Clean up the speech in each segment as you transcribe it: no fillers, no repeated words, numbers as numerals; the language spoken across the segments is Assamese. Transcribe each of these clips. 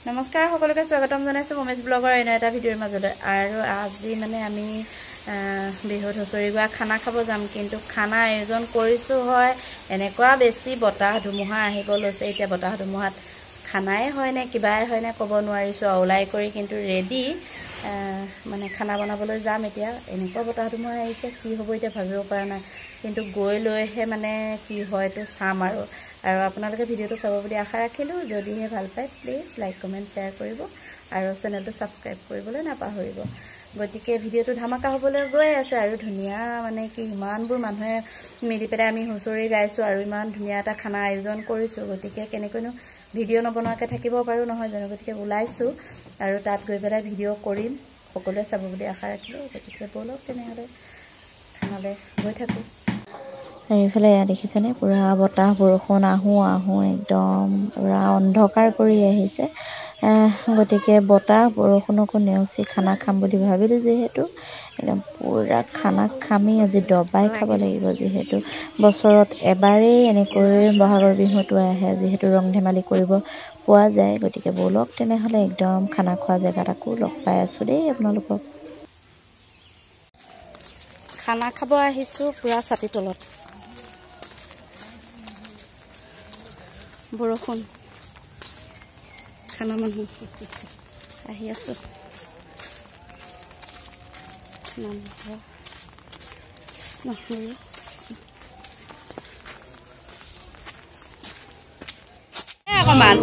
নমস্কাৰ সকলোকে স্বাগতম জনাইছো উমেশ ব্লগৰ এনে এটা ভিডিঅ'ৰ মাজলৈ আৰু আজি মানে আমি বিহুত হুঁচৰি গোৱা খানা খাব যাম কিন্তু খানা আয়োজন কৰিছো হয় এনেকুৱা বেছি বতাহ ধুমুহা আহিব লৈছে এতিয়া বতাহ ধুমুহাত খানাই হয় নে কিবাই হয় নে ক'ব নোৱাৰিছো ওলাই কৰি কিন্তু ৰেডি মানে খানা বনাবলৈ যাম এতিয়া এনেকুৱা বতাহ ধুমুহা আহিছে কি হ'ব এতিয়া ভাবিব পৰা নাই কিন্তু গৈ লৈহে মানে কি হয়তো চাম আৰু আপোনালোকে ভিডিঅ'টো চাব বুলি আশা ৰাখিলো যদিহে ভাল পায় প্লিজ লাইক কমেন্ট শেয়াৰ কৰিব আৰু চেনেলটো সাবস্ক্ৰাইব কৰিবলৈ নাপাহৰিব গতিকে ভিডিঅ'টো ধামাকা হ'বলৈ গৈ আছে আৰু ধুনিয়া মানে কি ইমানবোৰ মানুহে মিলি পেলাই আমি হুঁচৰি গাইছো আৰু ইমান ধুনিয়া এটা খানা আয়োজন কৰিছো গতিকে কেনেকৈনো ভিডিঅ' নবনোৱাকৈ থাকিব পাৰো নহয় জানো গতিকে ওলাইছো আৰু তাত গৈ পেলাই ভিডিঅ' কৰিম সকলোৱে চাব বুলি আশা ৰাখিলো গতিকে বলক তেনেহলে খানালে গৈ থাকো এইফালে দেখিছেনে পুৰা বতাহ বৰষুণ আহো একদম পুৰা অন্ধকাৰ কৰি আহিছে গতিকে বতাহ বৰষুণকো নেওচি খানা খাম বুলি ভাবিলো যিহেতু একদম পুৰা খানা খামি আজি দবাই খাব লাগিব যিহেতু বছৰত এবাৰেই এনেকৈ বহাগৰ বিহুটো আহে যিহেতু ৰং ধেমালি কৰিব পোৱা যায় গতিকে বলক তেনেহলে একদম খানা খোৱা জেগাত আকৌ লগ পাই আছো দেই আপোনালোকক খানা খাব আহিছো পুৰা ছাতি তলত বৰষুণ খানা মানুহ আহি আছো অকমান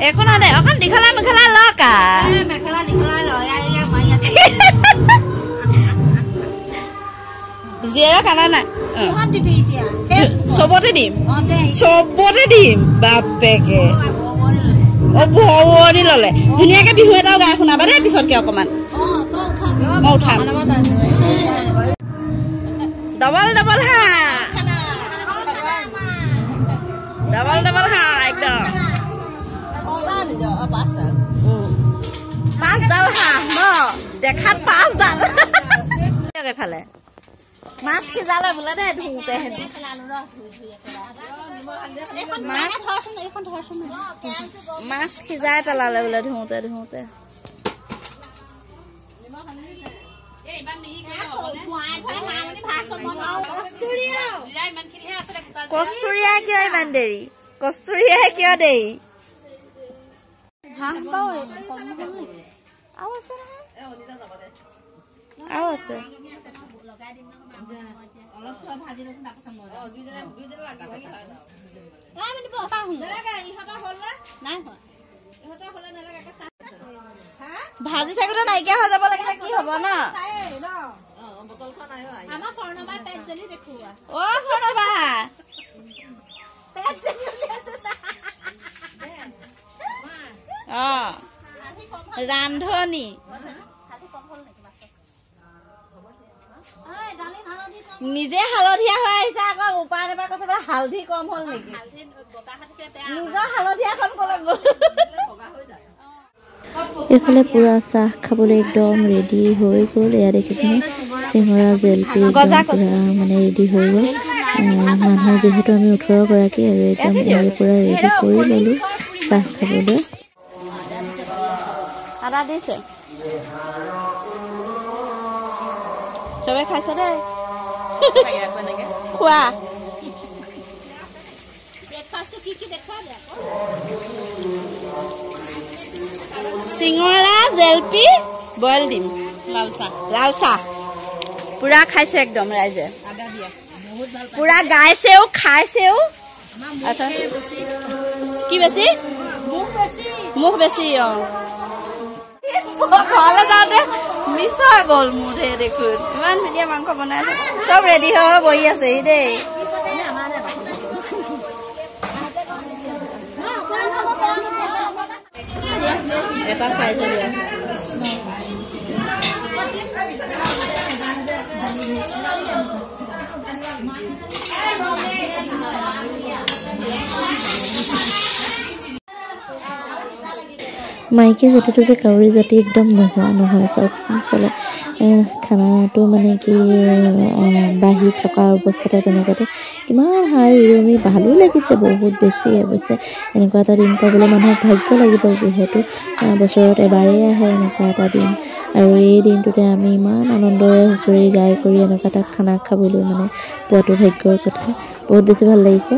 একোনাদে অকণ দীঘলা মেখেলা লকা মেখেলা দীঘলা জিৰা খানা নাই চবতে দিম বাপেকে ভৰি ললে ধুনীয়াকে বিহু এটাও গাই শুনাবা দেই পিছতকে অকমান উঠাম ডবল হা একদম 5 ডাল হাঁহ ন দেখাত 5 ডাল এফালে মাছ সিজালে বোলে দে ধুতে মাছ সিজাই পেলালে বোলে ধুতে কস্তুৰিয়া কিয় ইমান দেৰি কস্তুৰিয়া কিয় দেৰি আৰু আছে ভাজি থাকোতে নাইকিয়া হৈ যাব লাগিলে কি হব ন ৰান্ধনী নিজে হালধীয়া হৈ আহিছে আকৌ উপায় নাপায় কৈছে বোলে হালধি কম হল নেকি নিজৰ হালধীয়াখন কলে এইফালে পুৰা চাহ খাবলৈ একদম ৰেডি হৈ গ'ল এয়া দেখিছেনে চিঙৰা জেলপি পুৰা মানে ৰেডি হৈ গ'ল মানুহ যিহেতু আমি 18 গৰাকী আৰু একদম পুৰা ৰেডি কৰি ললো চাহ খাবলৈ আদা দিছে চবে খাইছে দেই খোৱা চিঙৰা জেলপি বইল দিম লাল চাহ পুৰা খাইছে একদম ৰাইজে পুৰা গাইছেও খাইছেও কি বেছি মুখ বেছি ঘৰলৈ যাওঁতে মিছ হৈ গ'ল মোৰ দেখোন ইমান ধুনীয়া মাংস বনাইছে চব ৰেডি হৈ বহি আছে দেই এটা চাই দিয়া মাইকী জাতিটো যে কাউৰী জাতি একদম নহয় চাওকচোন চালে খানাটো মানে কি বাঢ়ি থকা অৱস্থাতে তেনেকুৱাতে কিমান হাই উৰুমি ভালো লাগিছে বহুত বেছি অৱশ্যে এনেকুৱা এটা দিন পাবলৈ মানুহৰ ভাগ্য লাগিব যিহেতু বছৰত এবাৰেই আহে এনেকুৱা এটা দিন আৰু এই দিনটোতে আমি ইমান আনন্দৰে হুঁচৰি গাই কৰি এনেকুৱা এটা খানা খাবলৈ মানে পোৱাটো ভাগ্যৰ কথা বহুত বেছি ভাল লাগিছে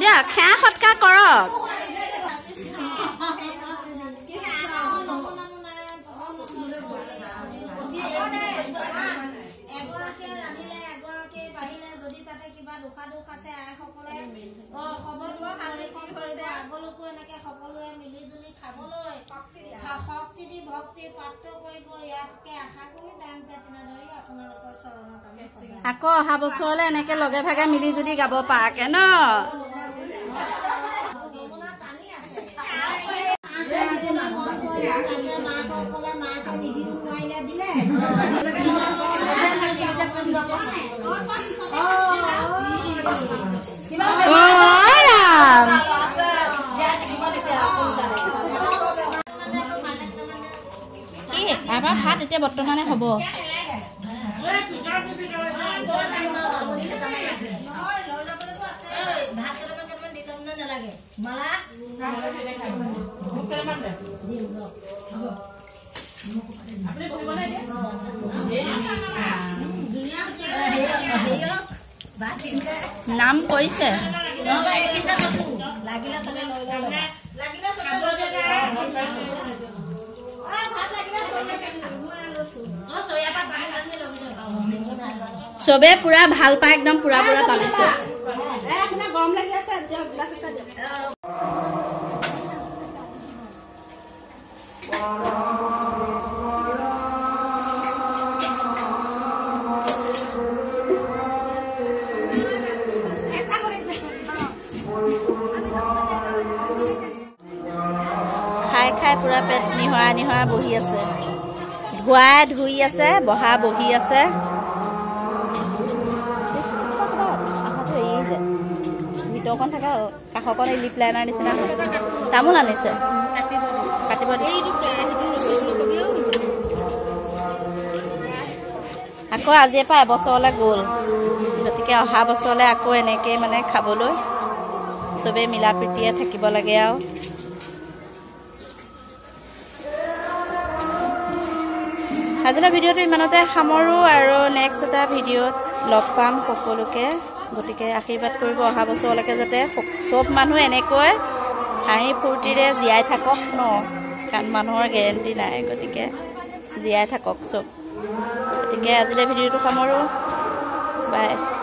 দিয়া খেয়া সৎকাৰ কৰক আকৌ অহা বছৰলৈ এনেকে লগে ভাগে মিলি জুলি গাব পাৰাকে ন এবাৰ ভাত এতিয়া বৰ্তমানে হ'ব নাম কৈছে চবে পুৰা ভাল পায় একদম পুৰা পুৰা টানিছে গৰম লাগি আছে খাই খাই পুৰা পেট নিহৰা বহি আছে ধুই আছে বহা বহি আছে ভিতৰখন থকা কাষৰকণ লিপ লাইনাৰ নিচিনা তামোল আনিছে কাটিব আকৌ আজিৰ পৰা এবছৰলৈ গ'ল গতিকে অহা বছৰলৈ আকৌ এনেকৈ মানে খাবলৈ চবেই মিলা প্ৰীতিয়ে থাকিব লাগে আৰু আজিৰ ভিডিঅ'টো ইমানতে সামৰো আৰু নেক্সট এটা ভিডিঅ'ত লগ পাম সকলোকে গতিকে আশীৰ্বাদ কৰিব অহা বছৰলৈকে যাতে চব মানুহ এনেকৈ হাঁহি ফূৰ্তিৰে জীয়াই থাকক ন কাৰণ মানুহৰ গেৰেণ্টি নাই গতিকে জীয়াই থাকক চব গতিকে আজিলৈ ভিডিঅ'টো সামৰো বাই